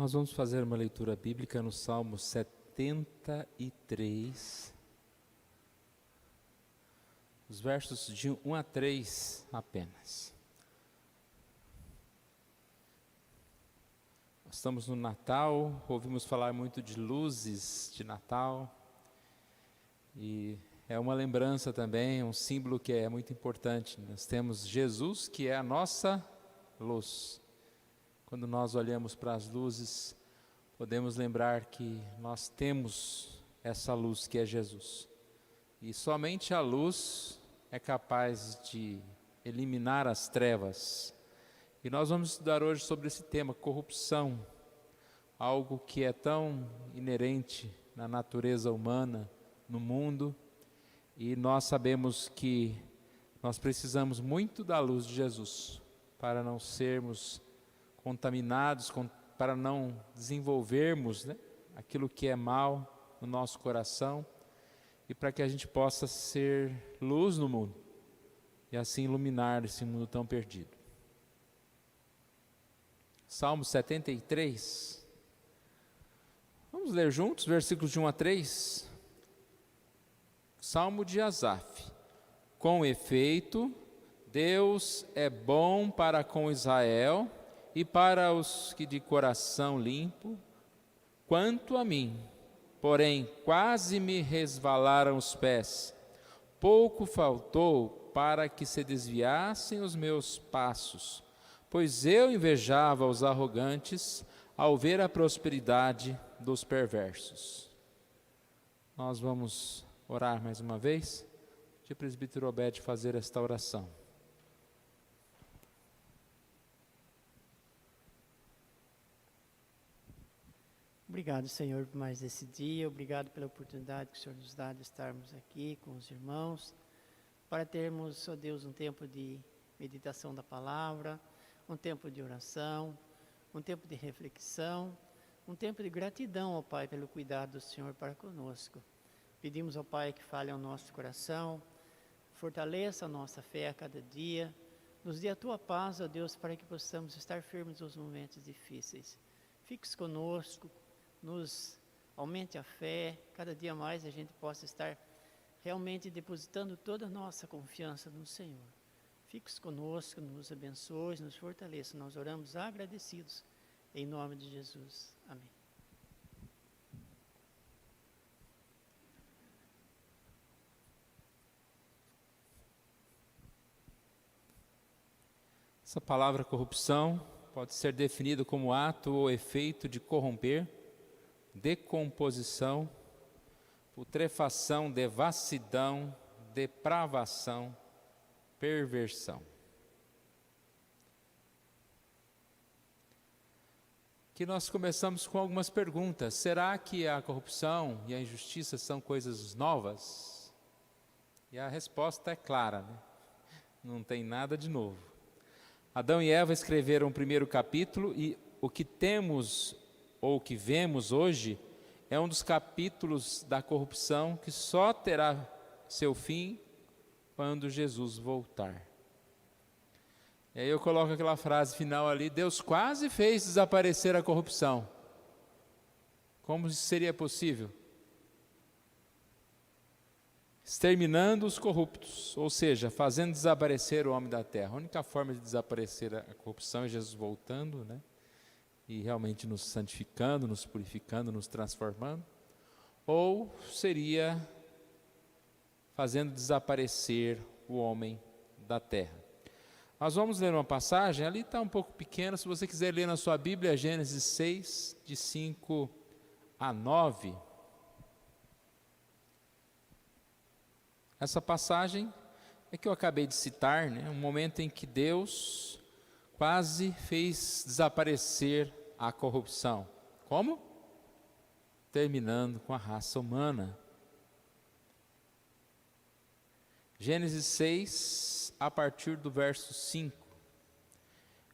Nós vamos fazer uma leitura bíblica no Salmo 73, os versos de 1 a 3 apenas. Nós estamos no Natal, ouvimos falar muito de luzes de Natal, e é uma lembrança também, um símbolo que é muito importante. Nós temos Jesus, que é a nossa luz. Quando nós olhamos para as luzes, podemos lembrar que nós temos essa luz que é Jesus. E somente a luz é capaz de eliminar as trevas. E nós vamos estudar hoje sobre esse tema, corrupção, algo que é tão inerente na natureza humana, no mundo, e nós sabemos que nós precisamos muito da luz de Jesus para não sermos contaminados, para não desenvolvermos aquilo que é mal no nosso coração, e para que a gente possa ser luz no mundo e assim iluminar esse mundo tão perdido. Salmo 73, vamos ler juntos, versículos de 1 a 3. Salmo de Asaf. Com efeito, Deus é bom para com Israel e para os que de coração limpo. Quanto a mim, porém, quase me resvalaram os pés. Pouco faltou para que se desviassem os meus passos, pois eu invejava os arrogantes ao ver a prosperidade dos perversos. Nós vamos orar mais uma vez. Deixa o presbítero Obed fazer esta oração. Obrigado, Senhor, por mais esse dia. Obrigado pela oportunidade que o Senhor nos dá de estarmos aqui com os irmãos, para termos, ó Deus, um tempo de meditação da palavra, um tempo de oração, um tempo de reflexão, um tempo de gratidão, ó Pai, pelo cuidado do Senhor para conosco. Pedimos, ó Pai, que fale ao nosso coração, fortaleça a nossa fé a cada dia, nos dê a Tua paz, ó Deus, para que possamos estar firmes nos momentos difíceis. Fique conosco, nos aumente a fé, cada dia mais a gente possa estar realmente depositando toda a nossa confiança no Senhor. Fique conosco, nos abençoe, nos fortaleça. Nós oramos agradecidos, em nome de Jesus. Amém. Essa palavra corrupção pode ser definida como ato ou efeito de corromper, decomposição, putrefação, devassidão, depravação, perversão. Aqui nós começamos com algumas perguntas. Será que a corrupção e a injustiça são coisas novas? E a resposta é clara, não tem nada de novo. Adão e Eva escreveram o primeiro capítulo e o que temos ou o que vemos hoje é um dos capítulos da corrupção que só terá seu fim quando Jesus voltar. E aí eu coloco aquela frase final ali: Deus quase fez desaparecer a corrupção. Como isso seria possível? Exterminando os corruptos, ou seja, fazendo desaparecer o homem da terra. A única forma de desaparecer a corrupção é Jesus voltando, e realmente nos santificando, nos purificando, nos transformando. Ou seria fazendo desaparecer o homem da terra. Nós vamos ler uma passagem, ali está um pouco pequena, se você quiser ler na sua Bíblia, Gênesis 6, de 5 a 9. Essa passagem é que eu acabei de citar, um momento em que Deus quase fez desaparecer a corrupção. Como? Terminando com a raça humana. Gênesis 6, a partir do verso 5.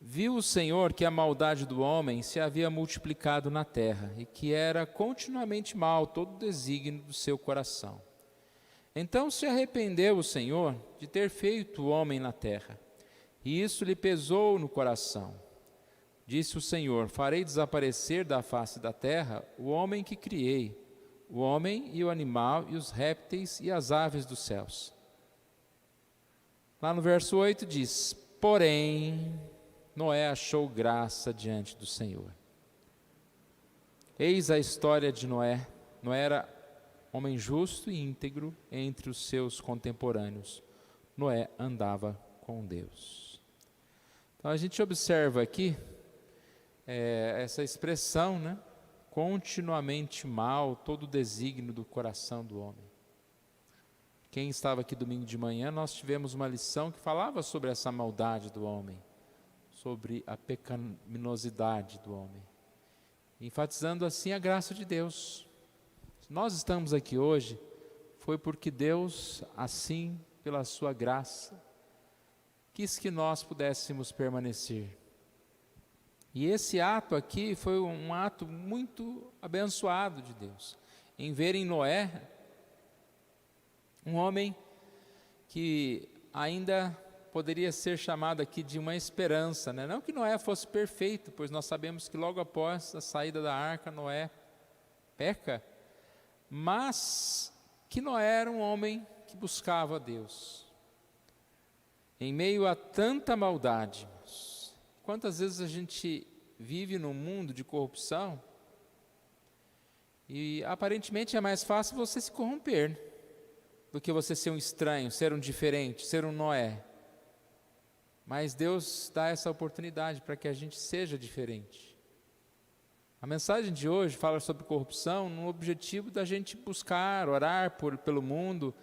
Viu o Senhor que a maldade do homem se havia multiplicado na terra, e que era continuamente mal todo o desígnio do seu coração. Então se arrependeu o Senhor de ter feito o homem na terra, e isso lhe pesou no coração. Disse o Senhor: farei desaparecer da face da terra o homem que criei, o homem e o animal e os répteis e as aves dos céus. Lá no verso 8 diz: porém, Noé achou graça diante do Senhor. Eis a história de Noé. Noé era homem justo e íntegro entre os seus contemporâneos. Noé andava com Deus. Então a gente observa aqui essa expressão, né? Continuamente mal, todo o desígnio do coração do homem. Quem estava aqui domingo de manhã, nós tivemos uma lição que falava sobre essa maldade do homem, sobre a pecaminosidade do homem, enfatizando assim a graça de Deus. Se nós estamos aqui hoje, foi porque Deus, assim, pela sua graça, quis que nós pudéssemos permanecer. E esse ato aqui foi um ato muito abençoado de Deus, em ver em Noé um homem que ainda poderia ser chamado aqui de uma esperança, né? Não que Noé fosse perfeito, pois nós sabemos que logo após a saída da arca, Noé peca, mas que Noé era um homem que buscava a Deus. Em meio a tanta maldade, quantas vezes a gente vive num mundo de corrupção e aparentemente é mais fácil você se corromper do que você ser um estranho, ser um diferente, ser um Noé. Mas Deus dá essa oportunidade para que a gente seja diferente. A mensagem de hoje fala sobre corrupção no objetivo da gente buscar, orar pelo mundo,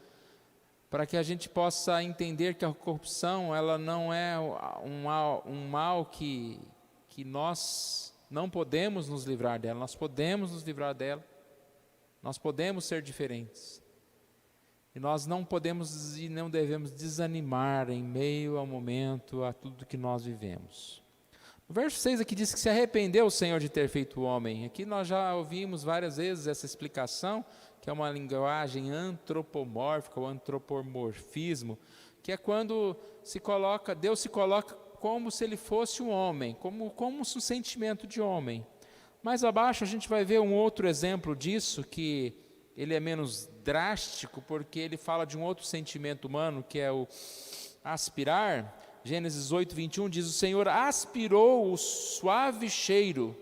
para que a gente possa entender que a corrupção ela não é um mal que nós não podemos nos livrar dela, nós podemos nos livrar dela, nós podemos ser diferentes. E nós não podemos e não devemos desanimar em meio ao momento, a tudo que nós vivemos. O verso 6 aqui diz que se arrependeu o Senhor de ter feito o homem. Aqui nós já ouvimos várias vezes essa explicação, que é uma linguagem antropomórfica, ou antropomorfismo, que é quando Deus se coloca como se ele fosse um homem, como um sentimento de homem. Mais abaixo a gente vai ver um outro exemplo disso, que ele é menos drástico, porque ele fala de um outro sentimento humano, que é o aspirar. Gênesis 8, 21 diz: o Senhor aspirou o suave cheiro.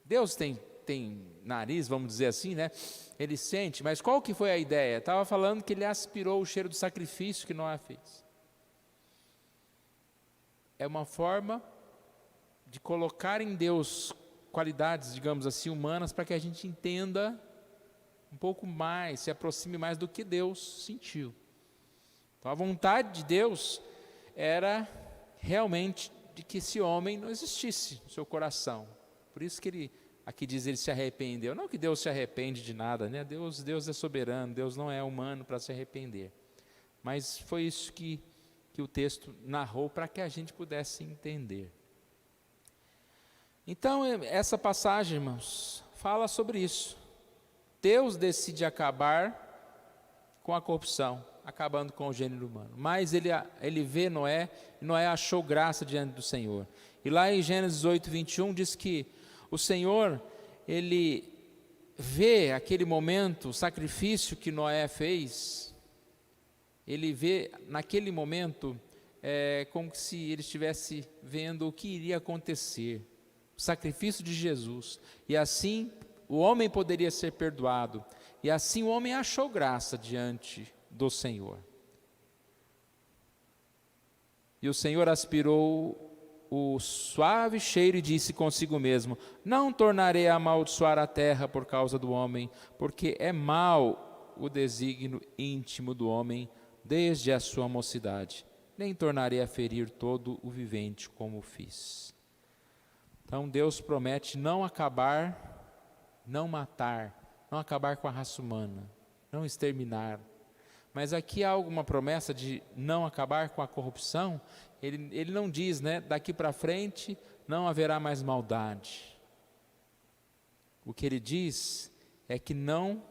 Deus tem nariz, vamos dizer assim, né? Ele sente, mas qual que foi a ideia? Estava falando que ele aspirou o cheiro do sacrifício que Noé fez. É uma forma de colocar em Deus qualidades, digamos assim, humanas, para que a gente entenda um pouco mais, se aproxime mais do que Deus sentiu. Então a vontade de Deus era realmente de que esse homem não existisse no seu coração. Por isso que ele, aqui diz, ele se arrependeu. Não que Deus se arrepende de nada, né? Deus é soberano, Deus não é humano para se arrepender. Mas foi isso que o texto narrou para que a gente pudesse entender. Então, essa passagem, irmãos, fala sobre isso. Deus decide acabar com a corrupção, acabando com o gênero humano. Mas ele vê Noé, e Noé achou graça diante do Senhor. E lá em Gênesis 8, 21, diz que o Senhor, ele vê aquele momento, o sacrifício que Noé fez, ele vê naquele momento, como se ele estivesse vendo o que iria acontecer, o sacrifício de Jesus, e assim o homem poderia ser perdoado, e assim o homem achou graça diante do Senhor. E o Senhor aspirou o suave cheiro e disse consigo mesmo: não tornarei a amaldiçoar a terra por causa do homem, porque é mau o desígnio íntimo do homem desde a sua mocidade, nem tornarei a ferir todo o vivente como fiz. Então Deus promete não acabar, não matar, não acabar com a raça humana, não exterminar. Mas aqui há alguma promessa de não acabar com a corrupção. Ele não diz, né, daqui para frente não haverá mais maldade. O que ele diz é que não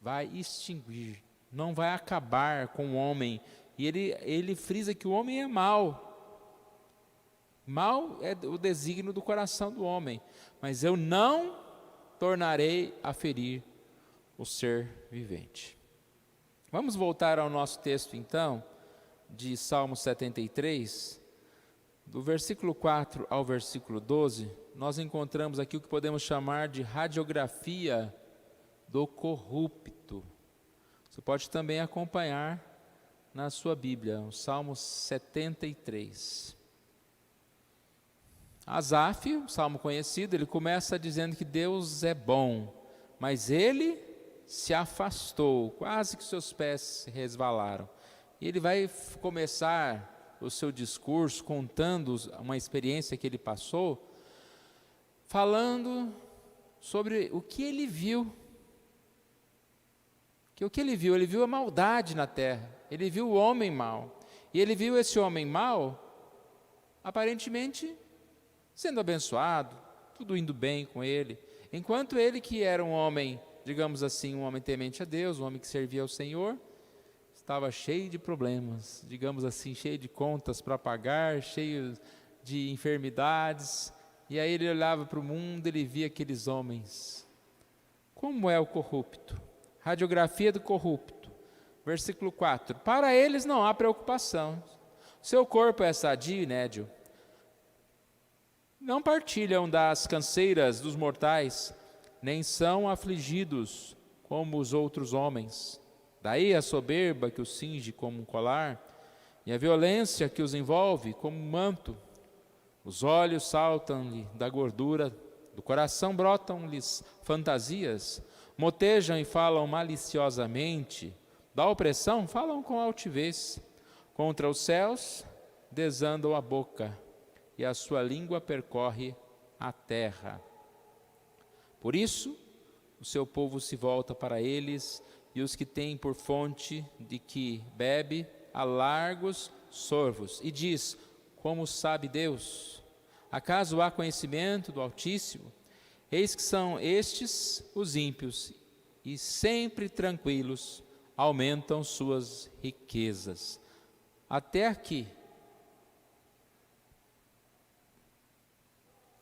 vai extinguir, não vai acabar com o homem. E ele frisa que o homem é mau. Mal é o desígnio do coração do homem, mas eu não tornarei a ferir o ser vivente. Vamos voltar ao nosso texto então, de Salmo 73, do versículo 4 ao versículo 12, nós encontramos aqui o que podemos chamar de radiografia do corrupto. Você pode também acompanhar na sua Bíblia, o Salmo 73. Asaf, um salmo conhecido, ele começa dizendo que Deus é bom, mas ele se afastou, quase que seus pés se resvalaram. E ele vai começar o seu discurso contando uma experiência que ele passou, falando sobre o que ele viu. Que o que ele viu a maldade na terra, ele viu o homem mau. E ele viu esse homem mau, aparentemente, sendo abençoado, tudo indo bem com ele. Enquanto ele, que era um homem, digamos assim, um homem temente a Deus, um homem que servia ao Senhor, estava cheio de problemas, digamos assim, cheio de contas para pagar, cheio de enfermidades. E aí ele olhava para o mundo, ele via aqueles homens. Como é o corrupto? Radiografia do corrupto. Versículo 4. Para eles não há preocupação. Seu corpo é sadio e nédio. Não partilham das canseiras dos mortais, nem são afligidos como os outros homens. Daí a soberba que os cinge como um colar, e a violência que os envolve como um manto. Os olhos saltam-lhe da gordura, do coração brotam-lhes fantasias, motejam e falam maliciosamente, da opressão falam com altivez, contra os céus desandam a boca, e a sua língua percorre a terra. Por isso, o seu povo se volta para eles, e os que têm por fonte de que bebe a largos sorvos, e diz: como sabe Deus? Acaso há conhecimento do Altíssimo? Eis que são estes os ímpios, e sempre tranquilos aumentam suas riquezas. Até aqui.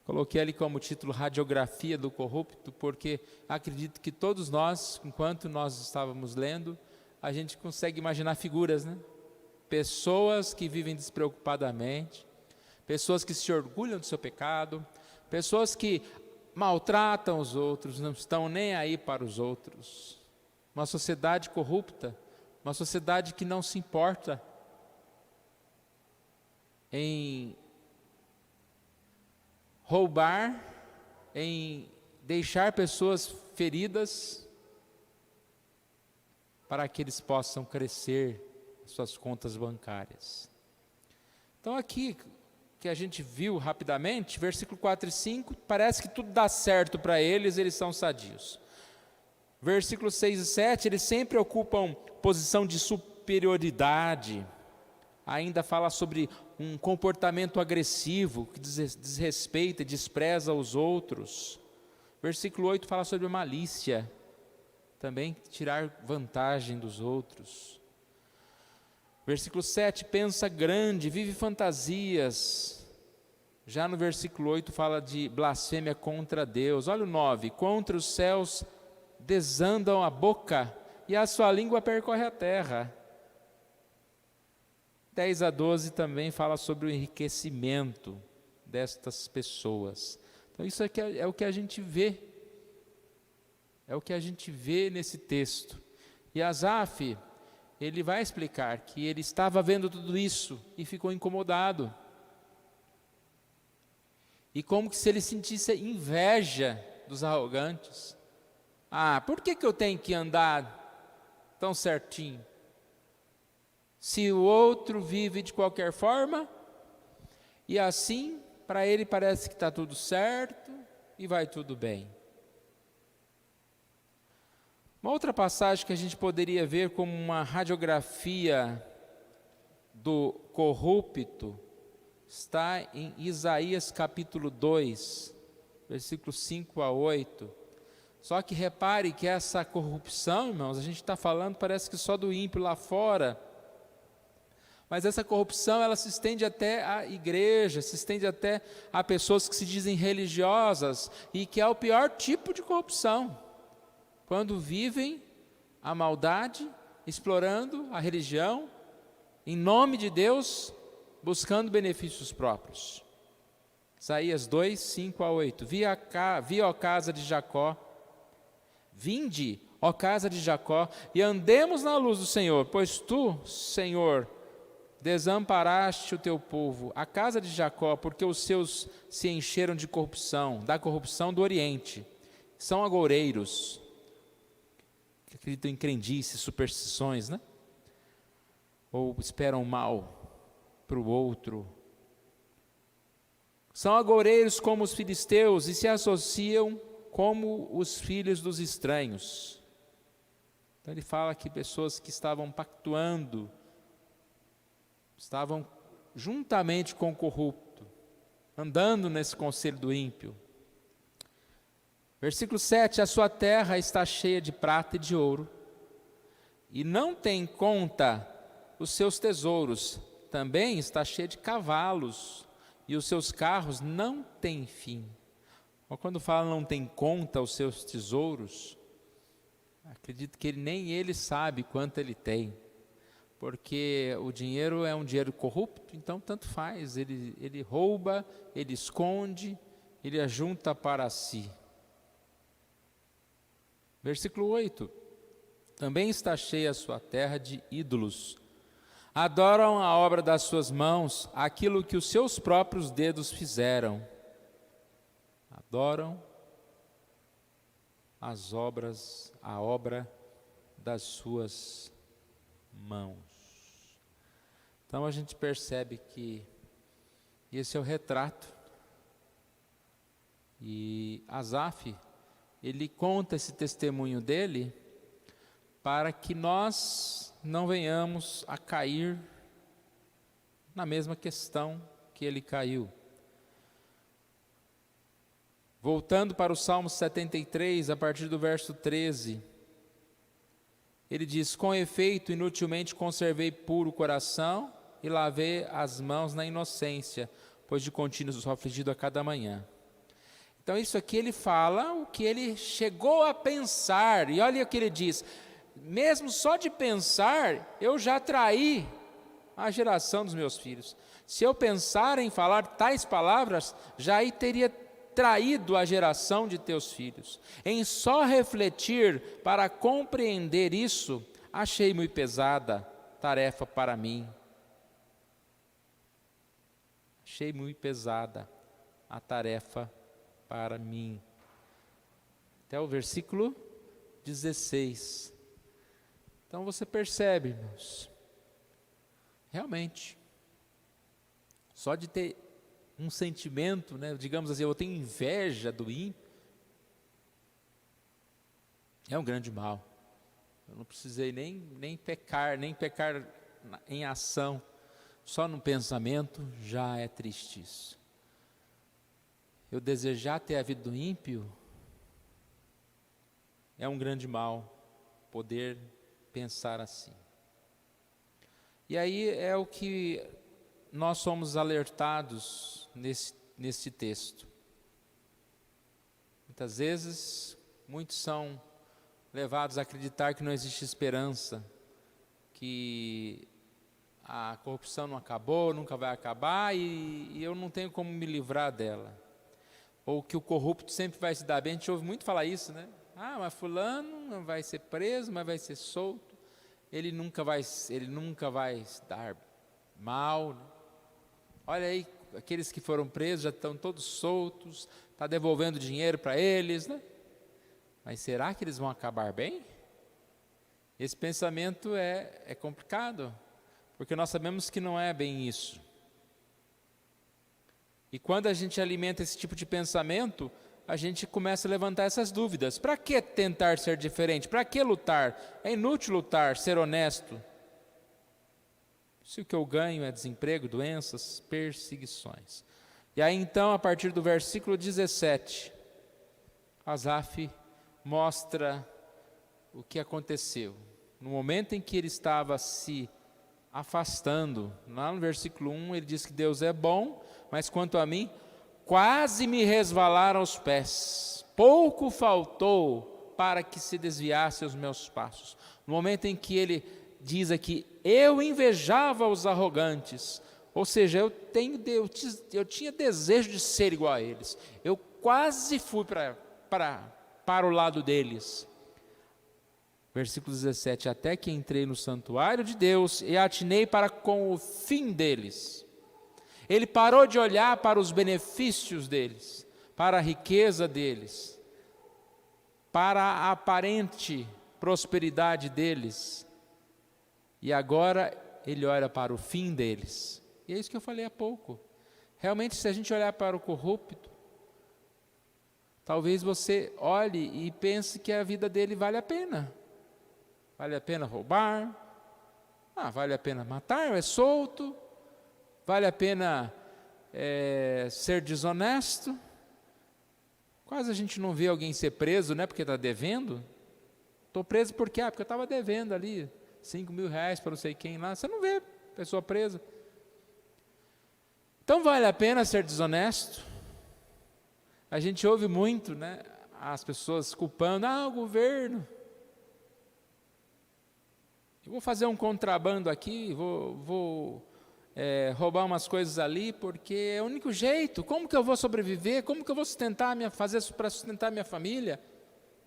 Coloquei ali como título Radiografia do Corrupto, porque acredito que todos nós, enquanto nós estávamos lendo, a gente consegue imaginar figuras, né? Pessoas que vivem despreocupadamente, pessoas que se orgulham do seu pecado, pessoas que maltratam os outros, não estão nem aí para os outros. Uma sociedade corrupta, uma sociedade que não se importa em roubar, em deixar pessoas feridas para que eles possam crescer suas contas bancárias. Então aqui, que a gente viu rapidamente, versículo 4 e 5, parece que tudo dá certo para eles, eles são sadios. Versículos 6 e 7, eles sempre ocupam posição de superioridade, ainda fala sobre um comportamento agressivo, que desrespeita e despreza os outros. Versículo 8 fala sobre malícia, também tirar vantagem dos outros. Versículo 7, pensa grande, vive fantasias. Já no versículo 8 fala de blasfêmia contra Deus. Olha o 9, contra os céus desandam a boca, e a sua língua percorre a terra. 10 a 12 também fala sobre o enriquecimento destas pessoas. Então isso aqui é o que a gente vê. É o que a gente vê nesse texto. E Asaf, ele vai explicar que ele estava vendo tudo isso e ficou incomodado. E como que se ele sentisse inveja dos arrogantes. Por que eu tenho que andar tão certinho? Se o outro vive de qualquer forma, e assim, para ele parece que está tudo certo e vai tudo bem. Uma outra passagem que a gente poderia ver como uma radiografia do corrupto está em Isaías capítulo 2, versículos 5 a 8. Só que repare que essa corrupção, irmãos, a gente está falando, parece que só do ímpio lá fora. Mas essa corrupção, ela se estende até à igreja, se estende até a pessoas que se dizem religiosas, e que é o pior tipo de corrupção, quando vivem a maldade, explorando a religião, em nome de Deus, buscando benefícios próprios. Isaías 2, 5-8. Vi, ó casa de Jacó, vinde, ó casa de Jacó, e andemos na luz do Senhor, pois tu, Senhor, desamparaste o teu povo, a casa de Jacó, porque os seus se encheram de corrupção, da corrupção do Oriente. São agoureiros, que acreditam em crendices, superstições, né? Ou esperam mal para o outro. São agoureiros como os filisteus e se associam como os filhos dos estranhos. Então ele fala que pessoas que estavam pactuando, estavam juntamente com o corrupto, andando nesse conselho do ímpio. Versículo 7, a sua terra está cheia de prata e de ouro, e não tem conta os seus tesouros, também está cheia de cavalos, e os seus carros não têm fim. Mas quando fala não tem conta os seus tesouros, acredito que nem ele sabe quanto ele tem, porque o dinheiro é um dinheiro corrupto, então tanto faz, ele rouba, ele esconde, ele ajunta para si. Versículo 8, também está cheia a sua terra de ídolos, adoram a obra das suas mãos, aquilo que os seus próprios dedos fizeram. Adoram a obra das suas mãos. Então a gente percebe que esse é o retrato. E Asaf, ele conta esse testemunho dele para que nós não venhamos a cair na mesma questão que ele caiu. Voltando para o Salmo 73, a partir do verso 13, ele diz: com efeito, inutilmente conservei puro o coração e lavei as mãos na inocência, pois de contínuo sou afligido a cada manhã. Então isso aqui ele fala o que ele chegou a pensar, e olha o que ele diz: mesmo só de pensar, eu já traí a geração dos meus filhos. Se eu pensar em falar tais palavras, já aí teria traído a geração de teus filhos. Em só refletir para compreender isso, achei muito pesada tarefa para mim. Achei muito pesada a tarefa para mim. Até o versículo 16. Então você percebe, irmãos, realmente, só de ter um sentimento, né, digamos assim, eu tenho inveja do ímpio, é um grande mal. Eu não precisei nem pecar em ação, só no pensamento já é triste isso. Eu desejar ter a vida do ímpio é um grande mal, poder pensar assim. E aí é o que nós somos alertados nesse texto. Muitas vezes, muitos são levados a acreditar que não existe esperança, que a corrupção não acabou, nunca vai acabar e eu não tenho como me livrar dela. Ou que o corrupto sempre vai se dar bem. A gente ouve muito falar isso, né? Ah, mas fulano vai ser preso, mas vai ser solto. Ele nunca vai se dar mal. Olha aí, aqueles que foram presos já estão todos soltos, está devolvendo dinheiro para eles, né? Mas será que eles vão acabar bem? Esse pensamento é complicado, porque nós sabemos que não é bem isso. E quando a gente alimenta esse tipo de pensamento, a gente começa a levantar essas dúvidas. Para que tentar ser diferente? Para que lutar? É inútil lutar, ser honesto. Se o que eu ganho é desemprego, doenças, perseguições. E aí então, a partir do versículo 17, Asaf mostra o que aconteceu. No momento em que ele estava se afastando. Lá no versículo 1 ele diz que Deus é bom, mas quanto a mim, quase me resvalaram os pés. Pouco faltou para que se desviassem os meus passos. No momento em que ele diz aqui, eu invejava os arrogantes, ou seja, eu tinha desejo de ser igual a eles. Eu quase fui para o lado deles. Versículo 17, até que entrei no santuário de Deus e atinei para com o fim deles. Ele parou de olhar para os benefícios deles, para a riqueza deles, para a aparente prosperidade deles. E agora ele olha para o fim deles. E é isso que eu falei há pouco. Realmente, se a gente olhar para o corrupto, talvez você olhe e pense que a vida dele vale a pena. Vale a pena roubar, vale a pena matar, é solto, vale a pena ser desonesto. Quase a gente não vê alguém ser preso, né, porque está devendo. Estou preso por quê? Porque eu estava devendo ali R$5.000 para não sei quem lá. Você não vê pessoa presa. Então vale a pena ser desonesto? A gente ouve muito, né, as pessoas culpando, o governo. Eu vou fazer um contrabando aqui, vou roubar umas coisas ali, porque é o único jeito. Como que eu vou sobreviver? Como que eu vou fazer isso para sustentar minha família?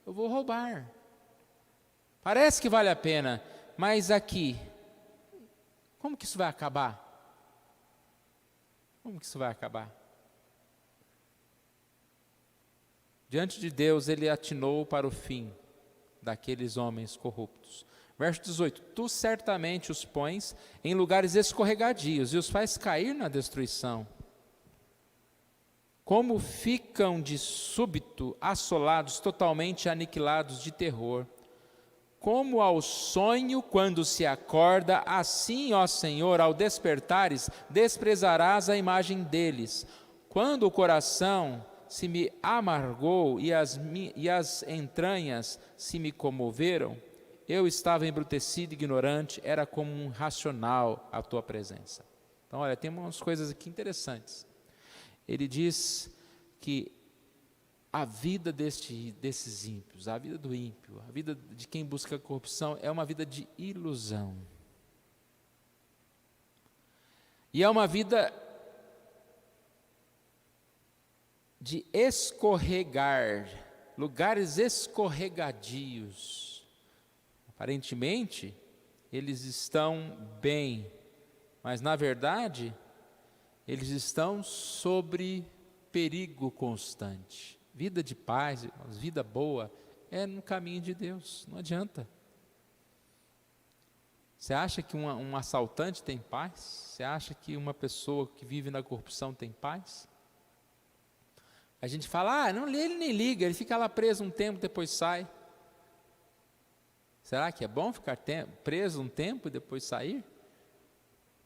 Eu vou roubar. Parece que vale a pena, mas aqui, como que isso vai acabar? Como que isso vai acabar? Diante de Deus, ele atinou para o fim daqueles homens corruptos. Verso 18, tu certamente os pões em lugares escorregadios e os faz cair na destruição. Como ficam de súbito assolados, totalmente aniquilados de terror. Como ao sonho quando se acorda, assim, ó Senhor, ao despertares, desprezarás a imagem deles. Quando o coração se me amargou e as entranhas se me comoveram, eu estava embrutecido e ignorante, era como um racional a tua presença. Então, olha, tem umas coisas aqui interessantes. Ele diz que a vida desses ímpios, a vida do ímpio, a vida de quem busca a corrupção é uma vida de ilusão. E é uma vida de escorregar, lugares escorregadios. Aparentemente, eles estão bem, mas na verdade, eles estão sobre perigo constante. Vida de paz, irmãos, vida boa, é no caminho de Deus, não adianta. Você acha que um assaltante tem paz? Você acha que uma pessoa que vive na corrupção tem paz? A gente fala, não, ele nem liga, ele fica lá preso um tempo, depois sai. Será que é bom ficar preso um tempo e depois sair?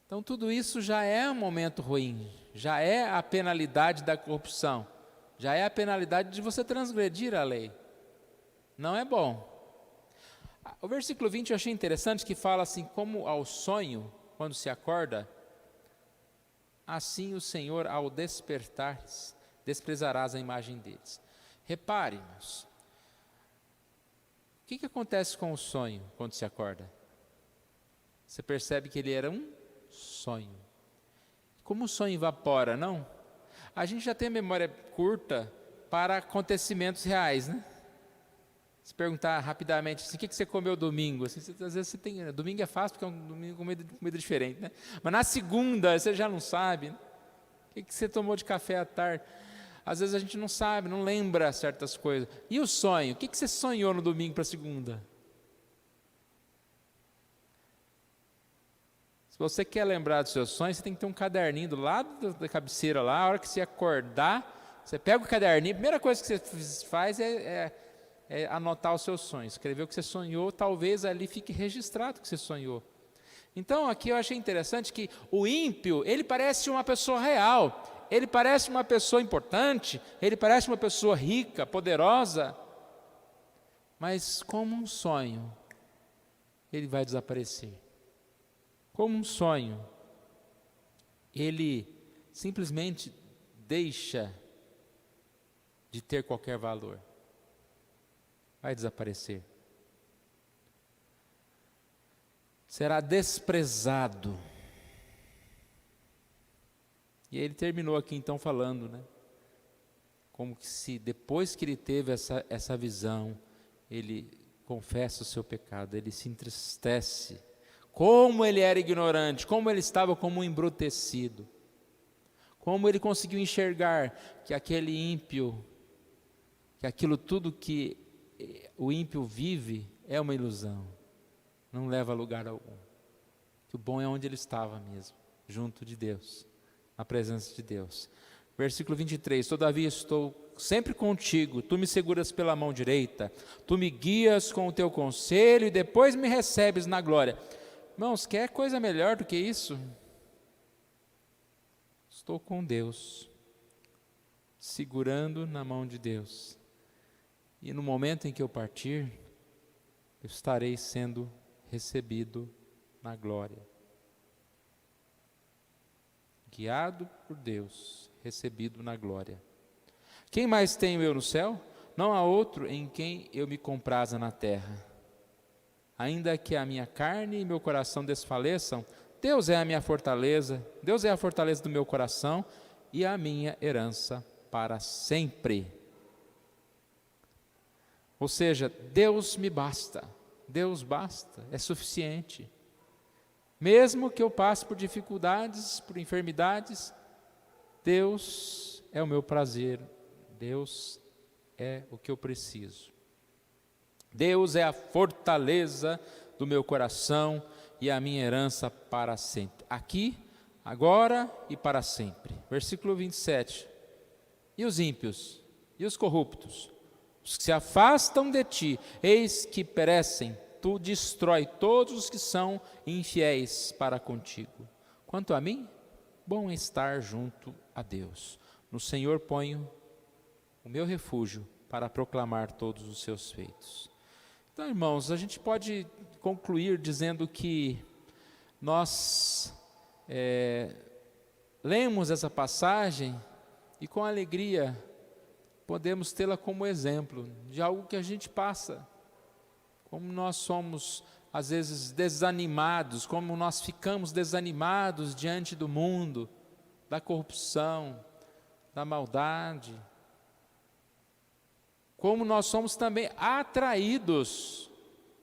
Então tudo isso já é um momento ruim, já é a penalidade da corrupção, já é a penalidade de você transgredir a lei. Não é bom. O versículo 20 eu achei interessante, que fala assim, como ao sonho, quando se acorda, assim o Senhor ao despertar desprezarás a imagem deles. Repare, irmãos, o que acontece com o sonho quando se acorda? Você percebe que ele era um sonho. Como o sonho evapora, não? A gente já tem a memória curta para acontecimentos reais, né? Se perguntar rapidamente, assim, o que você comeu domingo? Assim, às vezes você tem, domingo é fácil porque é um domingo com comida diferente, né? Mas na segunda você já não sabe, né? O que você tomou de café à tarde? Às vezes a gente não sabe, não lembra certas coisas. E o sonho? O que você sonhou no domingo para a segunda? Se você quer lembrar dos seus sonhos, você tem que ter um caderninho do lado da cabeceira lá. A hora que você acordar, você pega o caderninho, a primeira coisa que você faz é anotar os seus sonhos, escrever o que você sonhou, talvez ali fique registrado o que você sonhou. Então aqui eu achei interessante que o ímpio, ele parece uma pessoa real, ele parece uma pessoa importante, ele parece uma pessoa rica, poderosa, mas como um sonho, ele vai desaparecer. como um sonho, ele simplesmente deixa de ter qualquer valor. Vai desaparecer. Será desprezado. E ele terminou aqui então falando, né? Como que se depois que ele teve essa visão, ele confessa o seu pecado, ele se entristece. Como ele era ignorante, como ele estava como um embrutecido. Como ele conseguiu enxergar que aquele ímpio, que aquilo tudo que o ímpio vive é uma ilusão, não leva a lugar algum. Que o bom é onde ele estava mesmo, junto de Deus, na presença de Deus. Versículo 23, todavia estou sempre contigo, tu me seguras pela mão direita, tu me guias com o teu conselho e depois me recebes na glória. Irmãos, quer coisa melhor do que isso? Estou com Deus, segurando na mão de Deus. E no momento em que eu partir, eu estarei sendo recebido na glória. Guiado por Deus, recebido na glória. Quem mais tenho eu no céu? Não há outro em quem eu me compraza na terra. Ainda que a minha carne e meu coração desfaleçam, Deus é a minha fortaleza, Deus é a fortaleza do meu coração e a minha herança para sempre. Ou seja, Deus me basta, Deus basta, é suficiente. Mesmo que eu passe por dificuldades, por enfermidades, Deus é o meu prazer, Deus é o que eu preciso. Deus é a fortaleza do meu coração e a minha herança para sempre. Aqui, agora e para sempre. Versículo 27. E os ímpios? E os corruptos? Os que se afastam de ti, eis que perecem. Tu destrói todos os que são infiéis para contigo. Quanto a mim, bom é estar junto a Deus. No Senhor ponho o meu refúgio para proclamar todos os seus feitos. Então, irmãos, a gente pode concluir dizendo que nós lemos essa passagem e com alegria podemos tê-la como exemplo de algo que a gente passa. Como nós somos, às vezes, desanimados, como nós ficamos desanimados diante do mundo, da corrupção, da maldade. Como nós somos também atraídos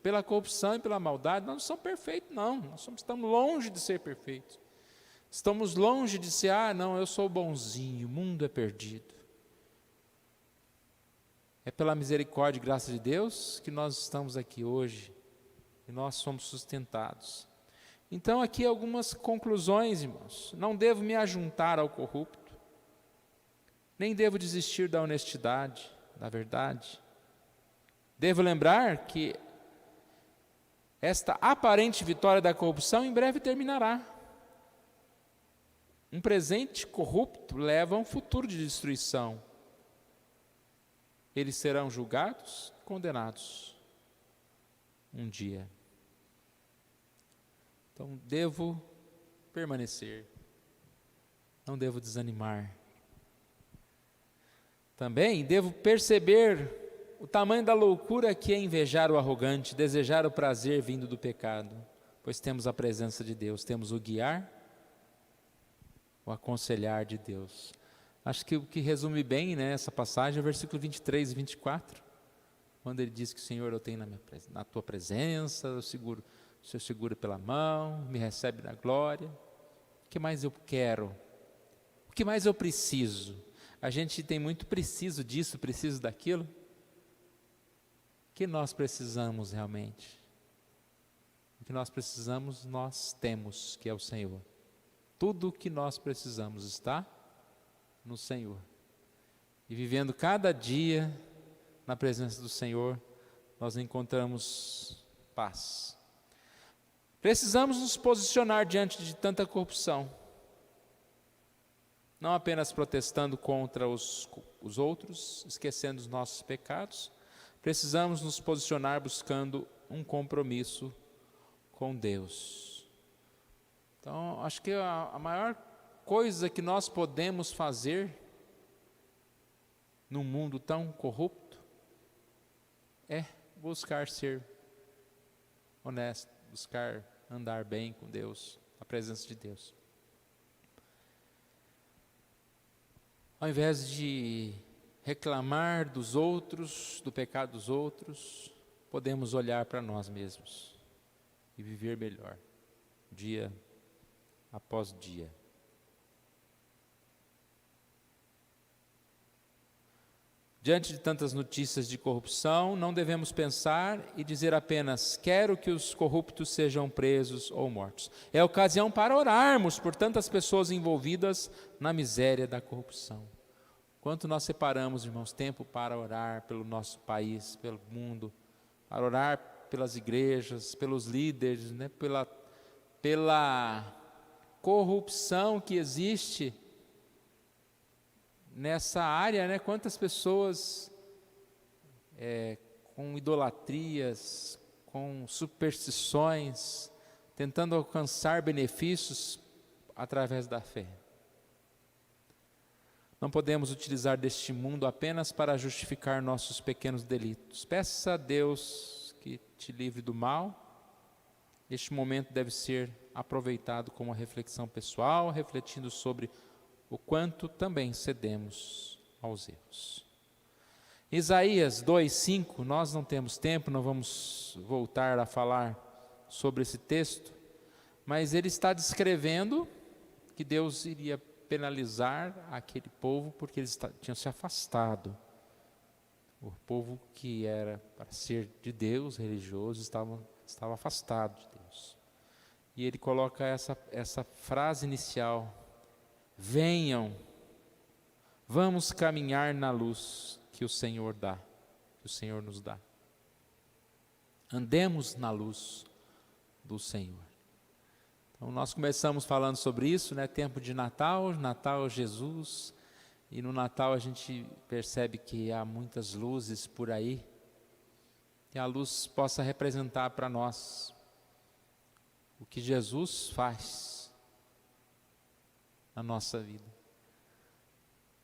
pela corrupção e pela maldade. Nós não somos perfeitos, não. Nós estamos longe de ser perfeitos. Estamos longe de ser, não, eu sou bonzinho, o mundo é perdido. É pela misericórdia e graça de Deus que nós estamos aqui hoje e nós somos sustentados. Então, aqui algumas conclusões, irmãos. Não devo me ajuntar ao corrupto, nem devo desistir da honestidade, da verdade. Devo lembrar que esta aparente vitória da corrupção em breve terminará. Um presente corrupto leva a um futuro de destruição. Eles serão julgados, condenados um dia. Então, devo permanecer, não devo desanimar. Também devo perceber o tamanho da loucura que é invejar o arrogante, desejar o prazer vindo do pecado, pois temos a presença de Deus, temos o guiar, o aconselhar de Deus. Acho que o que resume bem, né, essa passagem é o versículo 23 e 24, quando ele diz que, Senhor, eu tenho na tua presença, o Senhor segura pela mão, me recebe na glória. O que mais eu quero? O que mais eu preciso? A gente tem muito preciso disso, preciso daquilo. O que nós precisamos realmente? O que nós precisamos, nós temos, que é o Senhor. Tudo o que nós precisamos está no Senhor. E vivendo cada dia na presença do Senhor, nós encontramos paz. Precisamos nos posicionar diante de tanta corrupção. Não apenas protestando contra os outros, esquecendo os nossos pecados. Precisamos nos posicionar buscando um compromisso com Deus. Então, acho que a maior coisa que nós podemos fazer num mundo tão corrupto é buscar ser honesto, buscar andar bem com Deus, a presença de Deus. Ao invés de reclamar dos outros, do pecado dos outros, podemos olhar para nós mesmos e viver melhor, dia após dia. Diante de tantas notícias de corrupção, não devemos pensar e dizer apenas: quero que os corruptos sejam presos ou mortos. É ocasião para orarmos por tantas pessoas envolvidas na miséria da corrupção. Quanto nós separamos, irmãos, tempo para orar pelo nosso país, pelo mundo, para orar pelas igrejas, pelos líderes, né, pela corrupção que existe nessa área, né? Quantas pessoas com idolatrias, com superstições, tentando alcançar benefícios através da fé. Não podemos utilizar deste mundo apenas para justificar nossos pequenos delitos. Peça a Deus que te livre do mal. Este momento deve ser aproveitado como uma reflexão pessoal, refletindo sobre o quanto também cedemos aos erros. Isaías 2:5, nós não temos tempo, não vamos voltar a falar sobre esse texto, mas ele está descrevendo que Deus iria penalizar aquele povo porque eles tinham se afastado. O povo que era para ser de Deus, religioso, estava afastado de Deus. E ele coloca essa frase inicial: venham, vamos caminhar na luz que o Senhor dá, que o Senhor nos dá. Andemos na luz do Senhor. Então nós começamos falando sobre isso, né? Tempo de Natal, Natal Jesus, e no Natal a gente percebe que há muitas luzes por aí, que a luz possa representar para nós o que Jesus faz na nossa vida.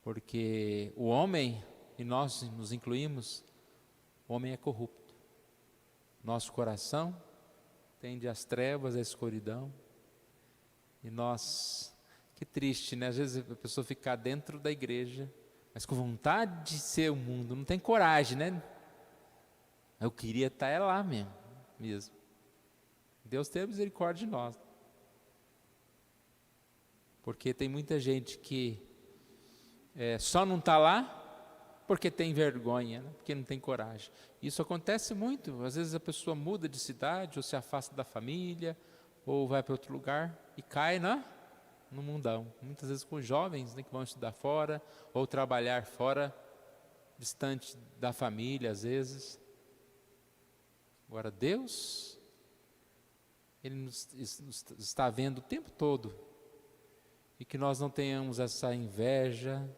Porque o homem, e nós nos incluímos, o homem é corrupto. Nosso coração tende às trevas, à escuridão. E nós, que triste, né? Às vezes a pessoa fica dentro da igreja, mas com vontade de ser o mundo, não tem coragem, né? Eu queria estar lá mesmo. Deus tenha misericórdia de nós. Porque tem muita gente que só não está lá porque tem vergonha, né? Porque não tem coragem. Isso acontece muito. Às vezes a pessoa muda de cidade, ou se afasta da família, ou vai para outro lugar e cai no mundão. Muitas vezes com jovens, né, que vão estudar fora, ou trabalhar fora, distante da família, às vezes. Agora Deus, Ele nos está vendo o tempo todo, e que nós não tenhamos essa inveja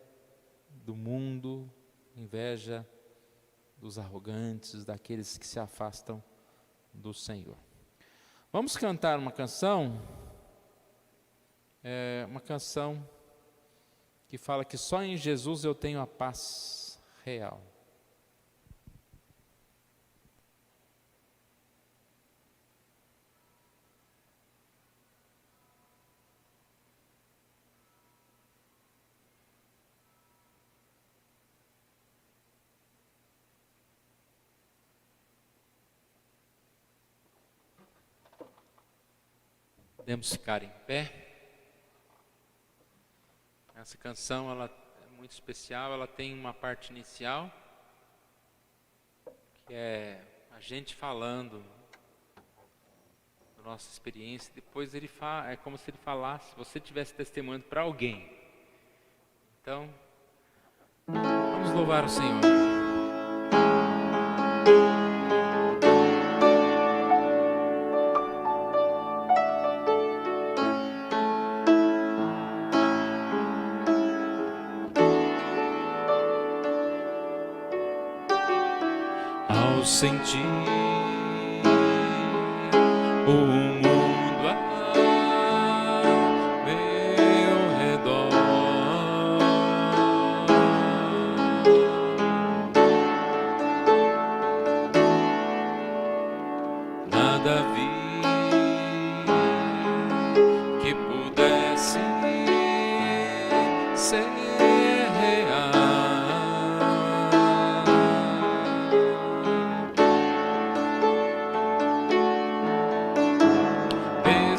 do mundo, inveja dos arrogantes, daqueles que se afastam do Senhor. Vamos cantar uma canção que fala que só em Jesus eu tenho a paz real. Podemos ficar em pé. Essa canção ela é muito especial, ela tem uma parte inicial, que é a gente falando da nossa experiência. Depois ele fala, é como se ele falasse, se você estivesse testemunhando para alguém. Então, vamos louvar o Senhor. Ao sentir o mundo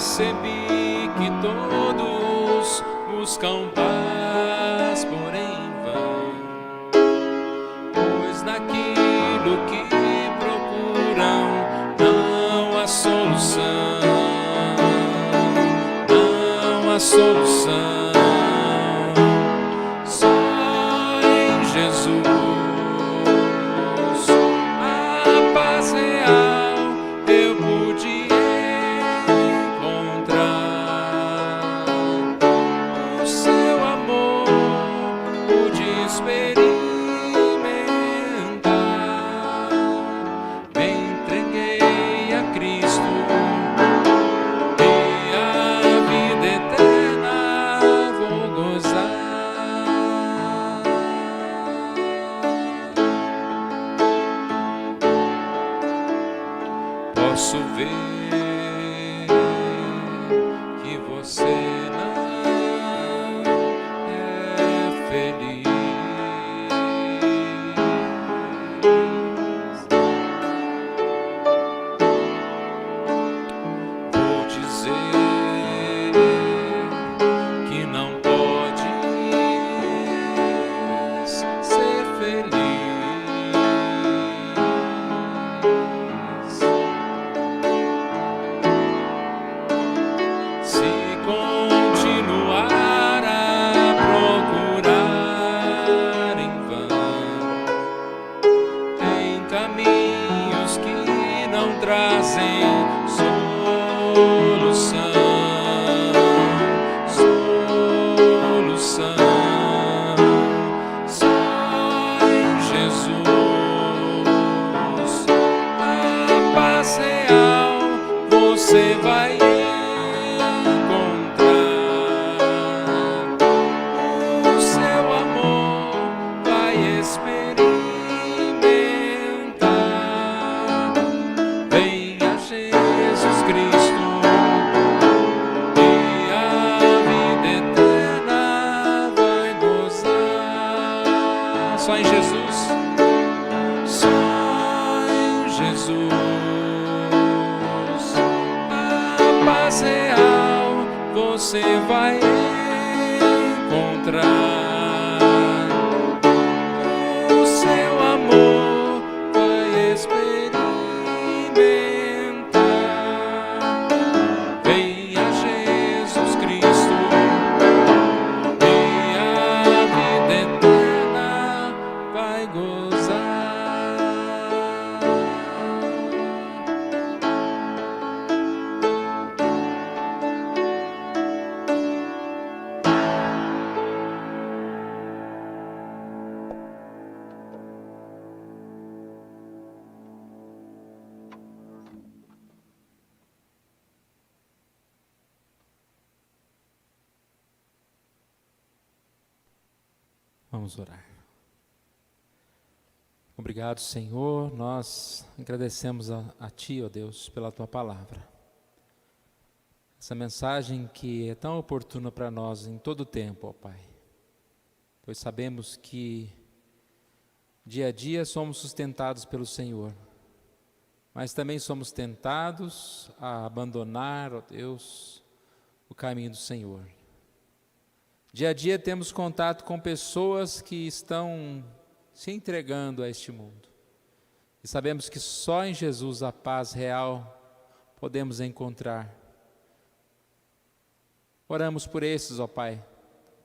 percebi que todos buscam paz, porém em vão, pois naquilo que procuram não há solução, não há solução. Só em Jesus a paz real eu pude encontrar. O seu amor pude experimentar. Me entreguei a Cristo e a vida eterna vou gozar. Posso ver que você não é feliz. Vou dizer que não podes ser feliz. Se continuar a procurar em vão, tem caminhos que não trazem solução, solução. Só em Jesus a paz real você vai encontrar. O seu amor vai experimentar. Venha Jesus Cristo e a vida eterna vai gozar. Só em Jesus, só em Jesus a paz real você vai encontrar. O seu amor vai experimentar. Venha Jesus Cristo e a vida eterna vai gozar. Vamos orar. Obrigado, Senhor. Nós agradecemos a Ti, ó Deus, pela Tua palavra. Essa mensagem que é tão oportuna para nós em todo o tempo, ó Pai. Pois sabemos que dia a dia somos sustentados pelo Senhor, mas também somos tentados a abandonar, ó Deus, o caminho do Senhor. Dia a dia temos contato com pessoas que estão se entregando a este mundo. E sabemos que só em Jesus a paz real podemos encontrar. Oramos por esses, ó Pai,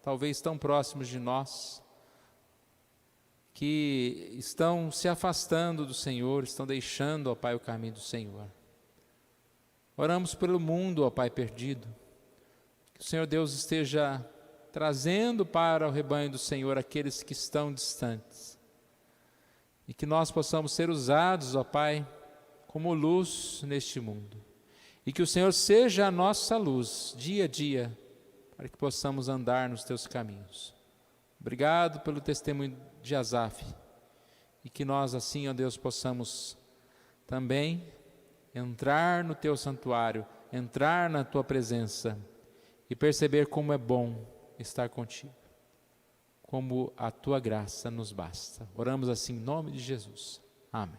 talvez tão próximos de nós, que estão se afastando do Senhor, estão deixando, ó Pai, o caminho do Senhor. Oramos pelo mundo, ó Pai, perdido. Que o Senhor Deus esteja trazendo para o rebanho do Senhor aqueles que estão distantes. E que nós possamos ser usados, ó Pai, como luz neste mundo. E que o Senhor seja a nossa luz, dia a dia, para que possamos andar nos Teus caminhos. Obrigado pelo testemunho de Asaf. E que nós assim, ó Deus, possamos também entrar no Teu santuário, entrar na Tua presença e perceber como é bom estar contigo, como a Tua graça nos basta. Oramos assim em nome de Jesus. Amém.